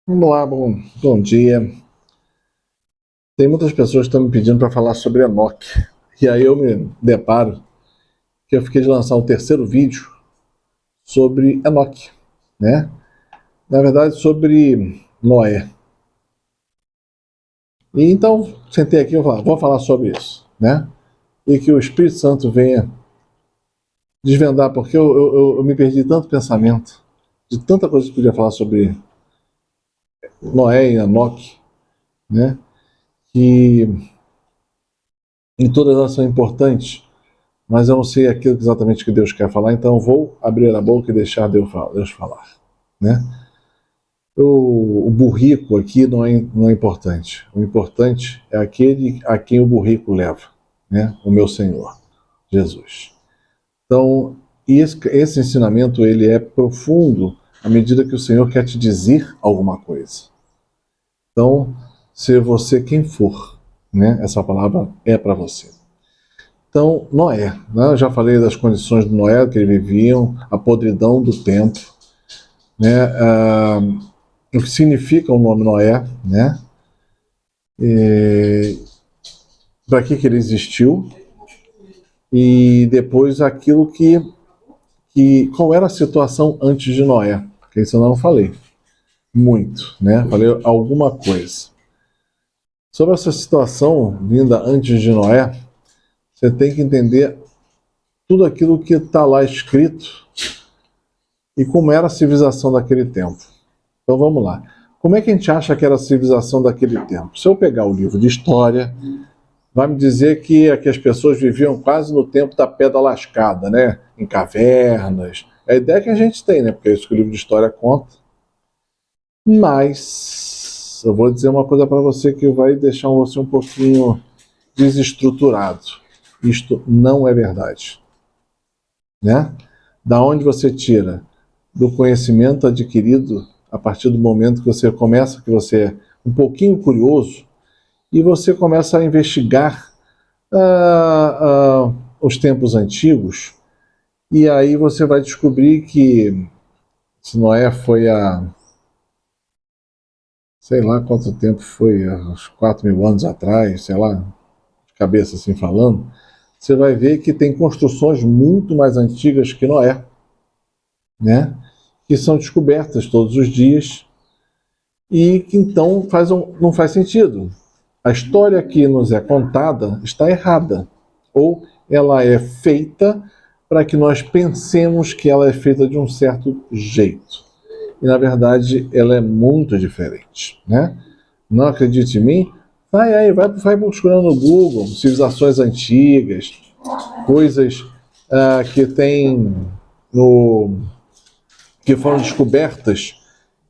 Vamos lá, bom dia. Tem muitas pessoas que estão me pedindo para falar sobre Enoque. E aí eu me deparo que eu fiquei de lançar o terceiro vídeo sobre Enoque, né? Na verdade, sobre Noé. E então, sentei aqui e vou falar sobre isso, né? E que o Espírito Santo venha desvendar, porque eu me perdi tanto pensamento, de tanta coisa que eu podia falar sobre Noé e Enoque, né? Que em todas elas são importantes, mas eu não sei aquilo exatamente que Deus quer falar, então eu vou abrir a boca e deixar Deus falar, né? O burrico aqui não é importante. O importante é aquele a quem o burrico leva, né? O meu Senhor, Jesus. Então, esse ensinamento ele é profundo à medida que o Senhor quer te dizer alguma coisa. Então, se você quem for, né? Essa palavra é para você. Então, Noé, né? Eu já falei das condições de Noé, que eles viviam, a podridão do tempo, né? O que significa o nome Noé, né? Para que ele existiu, e depois aquilo qual era a situação antes de Noé, porque isso eu não falei muito, né? Falei alguma coisa. Sobre essa situação vinda antes de Noé, você tem que entender tudo aquilo que está lá escrito e como era a civilização daquele tempo. Então vamos lá. Como é que a gente acha que era a civilização daquele tempo? Se eu pegar o livro de história, vai me dizer que as pessoas viviam quase no tempo da pedra lascada, né? Em cavernas. É a ideia que a gente tem, né? Porque é isso que o livro de história conta. Mas eu vou dizer uma coisa para você que vai deixar você um pouquinho desestruturado. Isto não é verdade, né? Da onde você tira? Do conhecimento adquirido a partir do momento que você começa, que você é um pouquinho curioso, e você começa a investigar os tempos antigos, e aí você vai descobrir que se Noé foi sei lá quanto tempo foi, uns 4.000 anos atrás, sei lá, de cabeça assim falando, você vai ver que tem construções muito mais antigas que Noé, né? Que são descobertas todos os dias e que então não faz sentido. A história que nos é contada está errada, ou ela é feita para que nós pensemos que ela é feita de um certo jeito. E na verdade ela é muito diferente, né? Não acredite em mim? Vai buscando no Google, civilizações antigas, coisas que tem que foram descobertas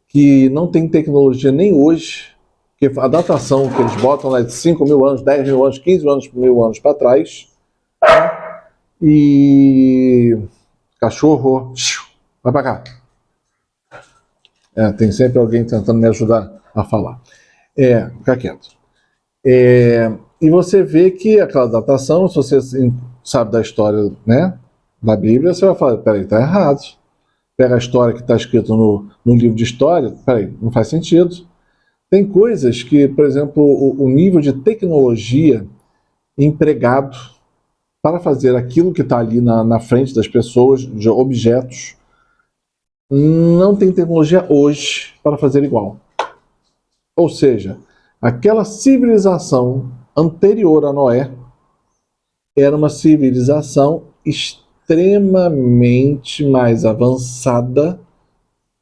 que não tem tecnologia nem hoje, que a datação que eles botam lá é de 5.000 anos, 10.000 anos, 15.000 anos para trás, e cachorro, vai para cá. Tem sempre alguém tentando me ajudar a falar. Fica quieto. E você vê que aquela datação, se você sabe da história, né, da Bíblia, você vai falar, peraí, está errado. Pega a história que está escrita no livro de história, peraí, não faz sentido. Tem coisas que, por exemplo, o nível de tecnologia empregado para fazer aquilo que está ali na frente das pessoas, de objetos, não tem tecnologia hoje para fazer igual. Ou seja, aquela civilização anterior a Noé era uma civilização extremamente mais avançada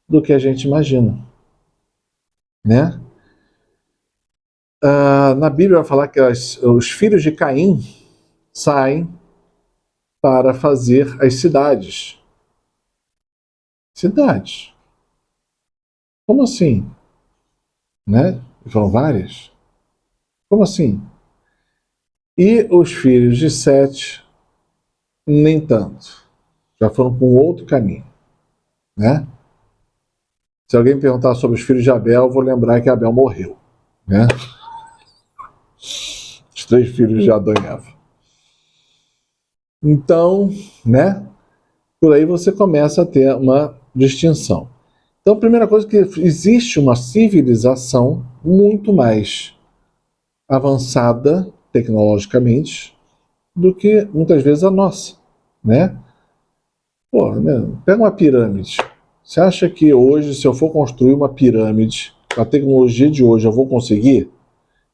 do que a gente imagina, né? Na Bíblia vai falar que os filhos de Caim saem para fazer as cidades. Cidades? Como assim? Né? E foram várias? Como assim? E os filhos de Sete, nem tanto. Já foram para um outro caminho, né? Se alguém perguntar sobre os filhos de Abel, eu vou lembrar que Abel morreu, né? Os 3 filhos de Adão e Eva. Então, né, por aí você começa a ter uma distinção. Então, a primeira coisa é que existe uma civilização muito mais avançada tecnologicamente do que muitas vezes a nossa, né? Pô, né, pega uma pirâmide. Você acha que hoje, se eu for construir uma pirâmide com a tecnologia de hoje, eu vou conseguir?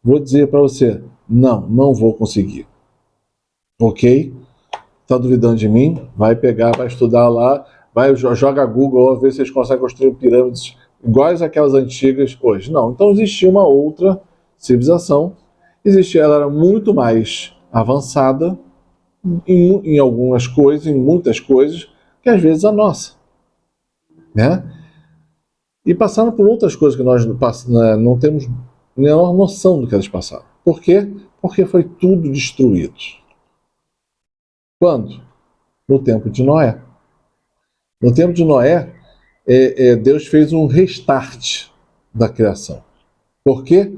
Vou dizer para você, não vou conseguir. Ok? Tá duvidando de mim? Vai pegar, vai estudar lá, vai joga Google, ver se eles conseguem construir pirâmides iguais àquelas antigas hoje. Não. Então existia uma outra civilização. Existia, ela era muito mais avançada em algumas coisas, em muitas coisas, que às vezes a nossa, né? E passaram por outras coisas que nós não temos nenhuma noção do que eles passaram. Por quê? Porque foi tudo destruído. Quando? No tempo de Noé. No tempo de Noé, Deus fez um restart da criação. Por quê?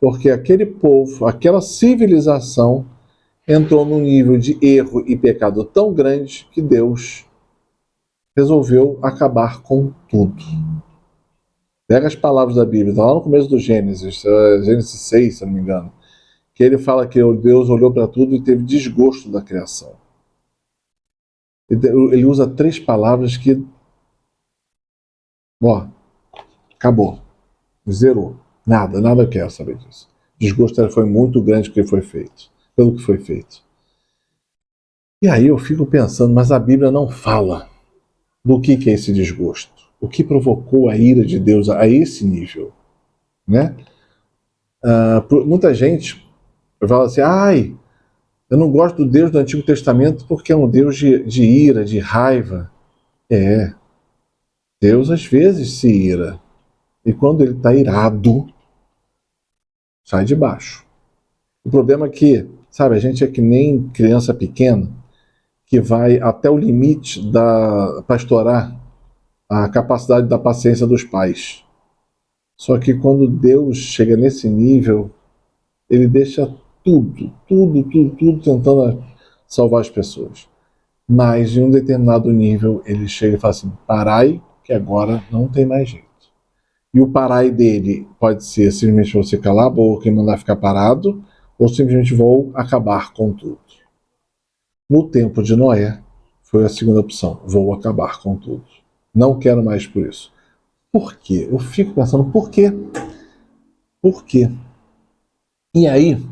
Porque aquele povo, aquela civilização entrou num nível de erro e pecado tão grande que Deus resolveu acabar com tudo. Pega as palavras da Bíblia, está lá no começo do Gênesis, Gênesis 6, se não me engano, que ele fala que Deus olhou para tudo e teve desgosto da criação. Ele usa 3 palavras que, ó, acabou, zerou, nada quer saber disso. O desgosto foi muito grande pelo que foi feito. E aí eu fico pensando, mas a Bíblia não fala do que é esse desgosto, o que provocou a ira de Deus a esse nível, né? Muita gente fala assim, eu não gosto do Deus do Antigo Testamento porque é um Deus de ira, de raiva. Deus às vezes se ira. E quando ele está irado, sai de baixo. O problema é que, sabe, a gente é que nem criança pequena que vai até o limite para estourar a capacidade da paciência dos pais. Só que quando Deus chega nesse nível, ele deixa tudo tentando salvar as pessoas. Mas em um determinado nível ele chega e fala assim, parai, que agora não tem mais jeito. E o parai dele pode ser simplesmente você calar a boca e mandar ficar parado, ou simplesmente vou acabar com tudo. No tempo de Noé, foi a segunda opção, vou acabar com tudo. Não quero mais por isso. Por quê? Eu fico pensando, por quê? Por quê? E aí,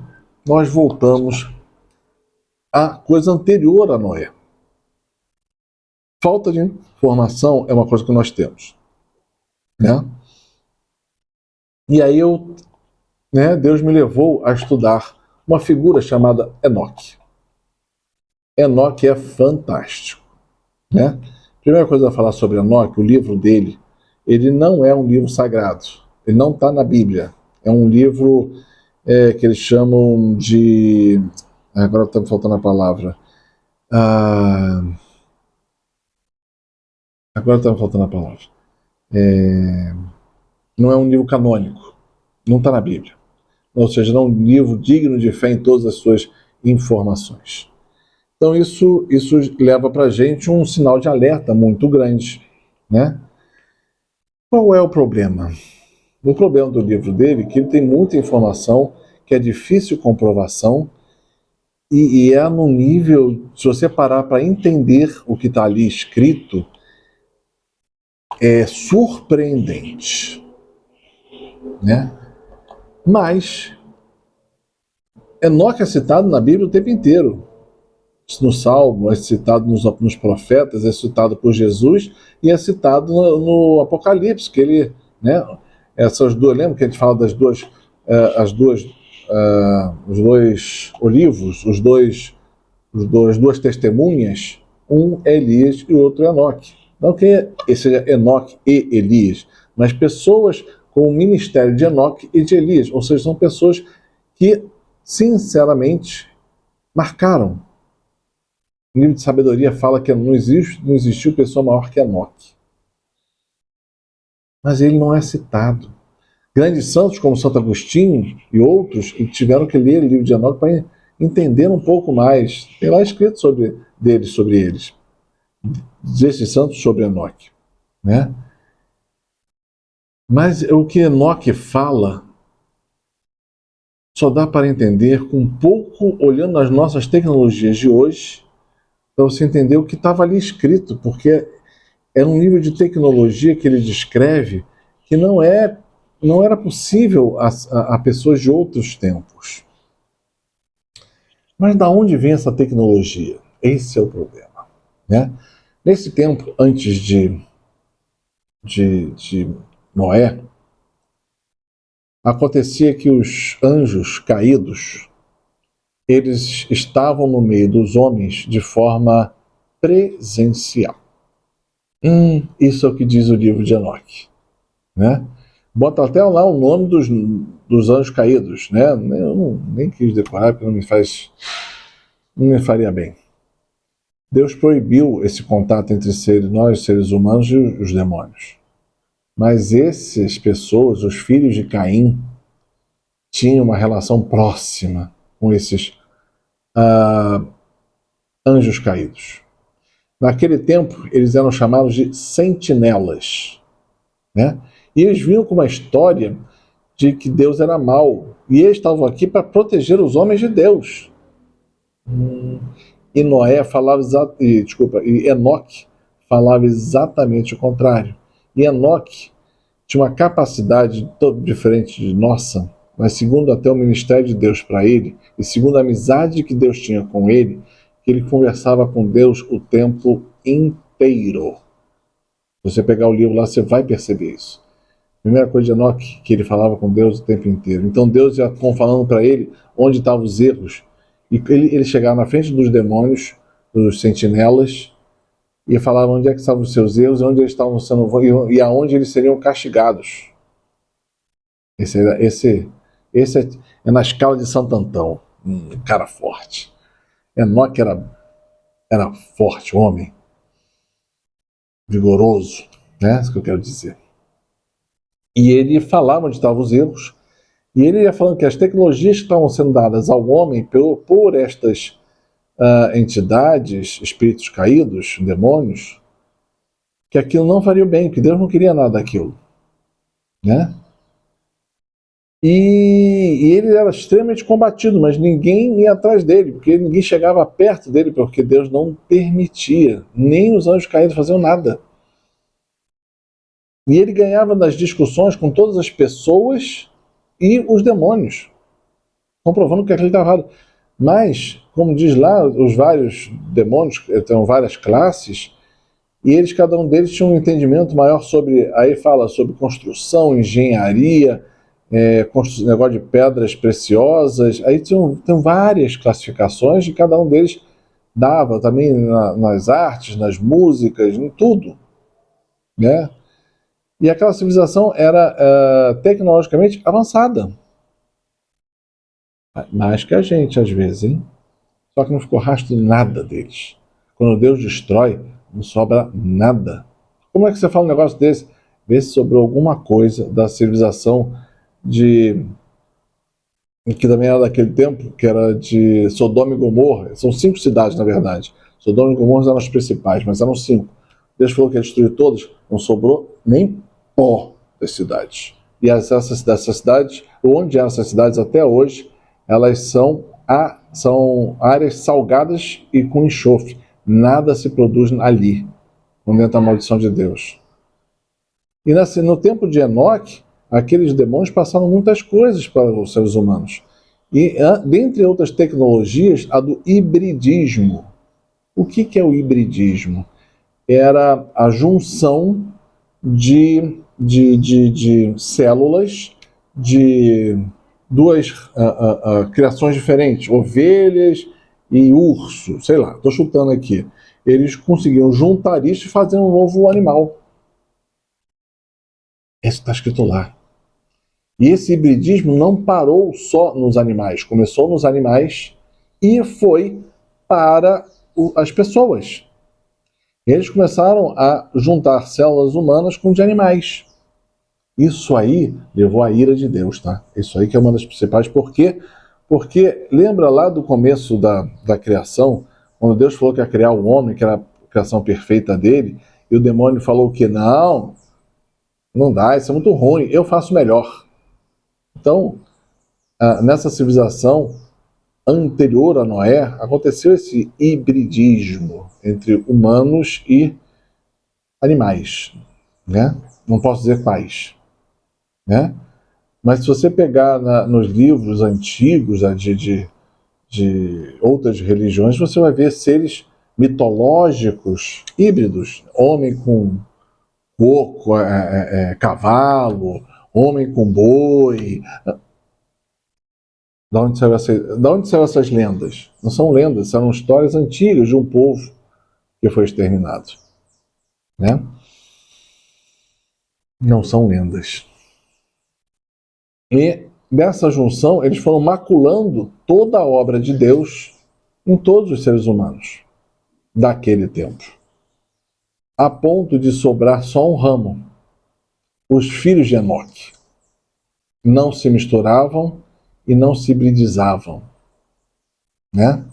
nós voltamos à coisa anterior a Noé. Falta de informação é uma coisa que nós temos, né? E aí Deus me levou a estudar uma figura chamada Enoque. Enoque é fantástico, né? Primeira coisa a falar sobre Enoque, o livro dele, ele não é um livro sagrado, ele não está na Bíblia. É um livro que eles chamam de... Agora está me faltando a palavra. Agora está me faltando a palavra. Não é um livro canônico, não está na Bíblia. Ou seja, não é um livro digno de fé em todas as suas informações. Então isso leva para a gente um sinal de alerta muito grande, né? Qual é o problema? O problema do livro dele é que ele tem muita informação que é difícil comprovação e é num nível, se você parar para entender o que está ali escrito, é surpreendente, né? Mas Enoque é citado na Bíblia o tempo inteiro. No Salmo, é citado nos profetas, é citado por Jesus e é citado no Apocalipse, que ele, né, essas duas, lembra que a gente fala das duas, os dois olivos, as duas testemunhas, um é Elias e o outro é Enoque. Não que seja Enoque e Elias, mas pessoas com o ministério de Enoque e de Elias, ou seja, são pessoas que, sinceramente, marcaram. O livro de sabedoria fala que não existiu pessoa maior que Enoque. Mas ele não é citado. Grandes santos como Santo Agostinho e outros tiveram que ler o livro de Enoque para entender um pouco mais. Tem lá escrito sobre eles, desses santos sobre Enoque, né? Mas o que Enoque fala só dá para entender com um pouco, olhando as nossas tecnologias de hoje, para você entender o que estava ali escrito, porque é um nível de tecnologia que ele descreve que não era possível a pessoas de outros tempos. Mas da onde vem essa tecnologia? Esse é o problema, né? Nesse tempo, antes de Noé, acontecia que os anjos caídos, eles estavam no meio dos homens de forma presencial. Isso é o que diz o livro de Enoque, né? Bota até lá o nome dos anjos caídos, né? Eu nem quis decorar porque não me faria bem. Deus proibiu esse contato entre nós, seres humanos, e os demônios. Mas essas pessoas, os filhos de Caim, tinham uma relação próxima com esses anjos caídos. Naquele tempo, eles eram chamados de sentinelas, né? E eles vinham com uma história de que Deus era mau. E eles estavam aqui para proteger os homens de Deus. E Enoque falava exatamente o contrário. E Enoque tinha uma capacidade toda diferente de nossa, mas segundo até o ministério de Deus para ele, e segundo a amizade que Deus tinha com ele, que ele conversava com Deus o tempo inteiro. Se você pegar o livro lá, você vai perceber isso. Primeira coisa de Enoque, que ele falava com Deus o tempo inteiro. Então Deus já falando para ele onde estavam os erros. E ele chegava na frente dos demônios, dos sentinelas, e falava onde é que estavam os seus erros, onde eles estavam sendo e aonde eles seriam castigados. Esse é na escala de Santo Antão, cara forte. Enoque era forte, homem, vigoroso, né? Isso que eu quero dizer. E ele falava onde estavam os erros, e ele ia falando que as tecnologias que estavam sendo dadas ao homem por estas entidades, espíritos caídos, demônios, que aquilo não faria bem, que Deus não queria nada daquilo, né? E ele era extremamente combatido, mas ninguém ia atrás dele, porque ninguém chegava perto dele, porque Deus não permitia, nem os anjos caídos faziam nada. E ele ganhava nas discussões com todas as pessoas e os demônios, comprovando que aquilo estava errado. Mas, como diz lá, os vários demônios, tem várias classes, e eles, cada um deles tinha um entendimento maior sobre, aí fala sobre construção, engenharia, negócio de pedras preciosas, aí tem várias classificações e cada um deles dava também nas artes, nas músicas, em tudo, né? E aquela civilização era tecnologicamente avançada. Mais que a gente, às vezes, hein? Só que não ficou rastro de nada deles. Quando Deus destrói, não sobra nada. Como é que você fala um negócio desse? Vê se sobrou alguma coisa da civilização que também era daquele tempo, que era de Sodoma e Gomorra. São 5 cidades, na verdade. Sodoma e Gomorra eram as principais, mas eram 5. Deus falou que ia destruir todas, não sobrou nem pó das cidades. E essas cidades, onde eram essas cidades até hoje, elas são áreas salgadas e com enxofre. Nada se produz ali, dentro da maldição de Deus. E no tempo de Enoque, aqueles demônios passaram muitas coisas para os seres humanos. E, dentre outras tecnologias, a do hibridismo. O que é o hibridismo? Era a junção de células de duas criações diferentes, ovelhas e urso, sei lá, estou chutando aqui. Eles conseguiam juntar isso e fazer um novo animal. Isso está escrito lá. E esse hibridismo não parou só nos animais, começou nos animais e foi para as pessoas. Eles começaram a juntar células humanas com de animais. Isso aí levou à ira de Deus, tá? Isso aí que é uma das principais. Por quê? Porque lembra lá do começo da criação, quando Deus falou que ia criar o homem, que era a criação perfeita dele, e o demônio falou que não, não dá, isso é muito ruim, eu faço melhor. Então, nessa civilização anterior a Noé, aconteceu esse hibridismo entre humanos e animais, né? Não posso dizer quais, né? Mas se você pegar nos livros antigos de outras religiões, você vai ver seres mitológicos híbridos, homem com porco, cavalo, homem com boi. Da onde saiu essas lendas? Não são lendas, são histórias antigas de um povo que foi exterminado, né? Não são lendas. E dessa junção, eles foram maculando toda a obra de Deus em todos os seres humanos daquele tempo, a ponto de sobrar só um ramo. Os filhos de Enoque não se misturavam e não se hibridizavam, né?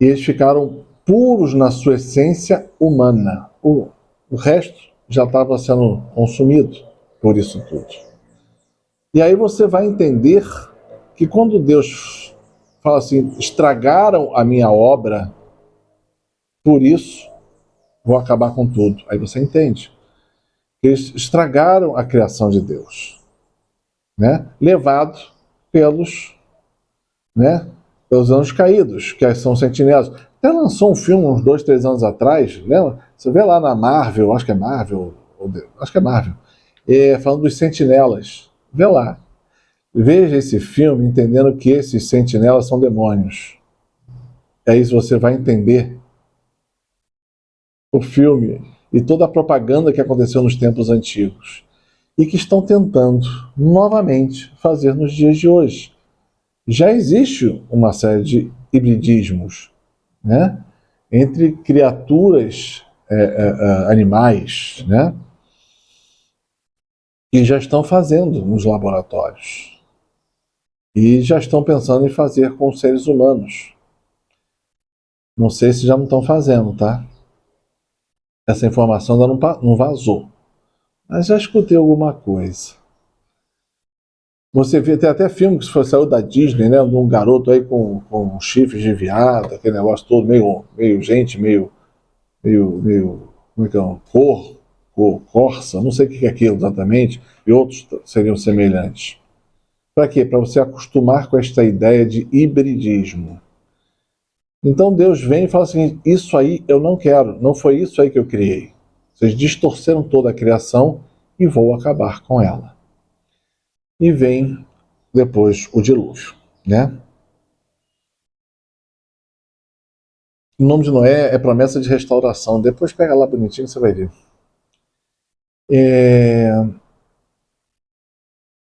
E eles ficaram puros na sua essência humana. O resto já estava sendo consumido por isso tudo. E aí você vai entender que quando Deus fala assim, estragaram a minha obra, por isso vou acabar com tudo. Aí você entende. Eles estragaram a criação de Deus, né? Levado pelos, né, pelos anjos caídos, que são sentinelas. Até lançou um filme uns 2, 3 anos atrás, lembra? Você vê lá na Marvel, acho que é Marvel, falando dos sentinelas. Vê lá. Veja esse filme entendendo que esses sentinelas são demônios. Aí você vai entender o filme e toda a propaganda que aconteceu nos tempos antigos e que estão tentando novamente fazer nos dias de hoje. Já existe uma série de hibridismos, né, entre criaturas animais, né, que já estão fazendo nos laboratórios e já estão pensando em fazer com os seres humanos. Não sei se já não estão fazendo, tá? Essa informação ainda não vazou. Mas já escutei alguma coisa. Você vê, tem até filme que saiu da Disney, né? De um garoto aí com chifres de viado, aquele negócio todo, meio gente, meio como é que é? Corsa, não sei o que é aquilo exatamente, e outros seriam semelhantes. Para quê? Para você acostumar com esta ideia de hibridismo. Então Deus vem e fala assim, isso aí eu não quero, não foi isso aí que eu criei. Vocês distorceram toda a criação e vou acabar com ela. E vem depois o dilúvio, né? O nome de Noé é promessa de restauração. Depois pega lá bonitinho, você vai ver.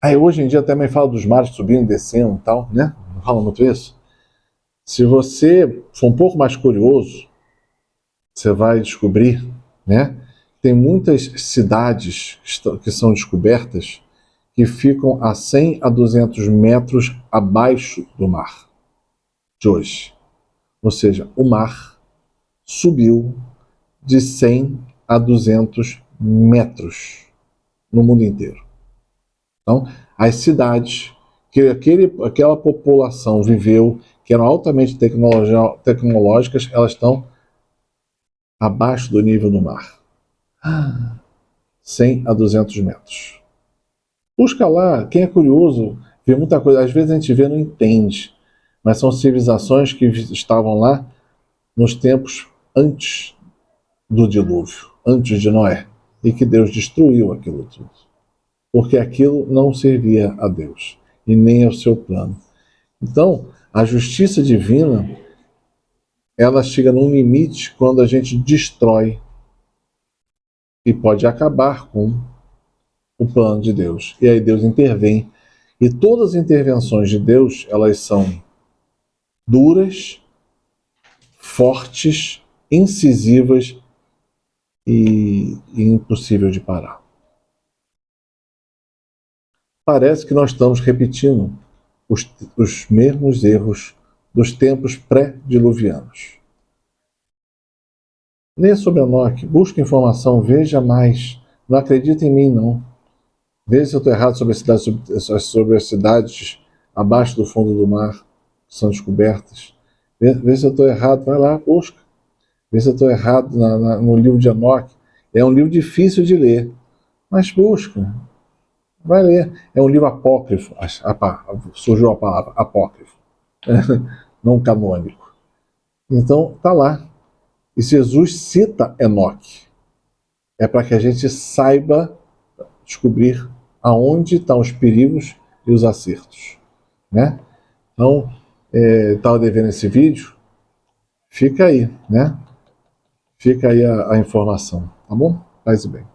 Aí hoje em dia também fala dos mares subindo e descendo e tal, né? Não fala muito isso? Se você for um pouco mais curioso, você vai descobrir, né? Tem muitas cidades que são descobertas que ficam a 100 a 200 metros abaixo do mar de hoje. Ou seja, o mar subiu de 100 a 200 metros no mundo inteiro. Então, as cidades que aquela população viveu, que eram altamente tecnológicas, elas estão abaixo do nível do mar. 100 a 200 metros. Busca lá, quem é curioso, vê muita coisa. Às vezes a gente vê e não entende, mas são civilizações que estavam lá nos tempos antes do dilúvio, antes de Noé, e que Deus destruiu aquilo tudo. Porque aquilo não servia a Deus e nem ao seu plano. Então, a justiça divina, ela chega num limite quando a gente destrói e pode acabar com o plano de Deus. E aí Deus intervém. E todas as intervenções de Deus, elas são duras, fortes, incisivas e impossível de parar. Parece que nós estamos repetindo os mesmos erros dos tempos pré-diluvianos. Leia sobre Enoque, busque informação, veja mais. Não acredita em mim, não. Veja se eu estou errado sobre as cidades abaixo do fundo do mar, que são descobertas. Veja se eu estou errado, vai lá, busca. Veja se eu estou errado no livro de Enoque. É um livro difícil de ler, mas busca. Vai ler. É um livro apócrifo. Surgiu a palavra apócrifo. Não canônico. Então, está lá. E Jesus cita Enoque. É para que a gente saiba descobrir aonde estão os perigos e os acertos. Né? Então, estava devendo esse vídeo. Fica aí, né? Fica aí a informação. Tá bom? Paz e bem.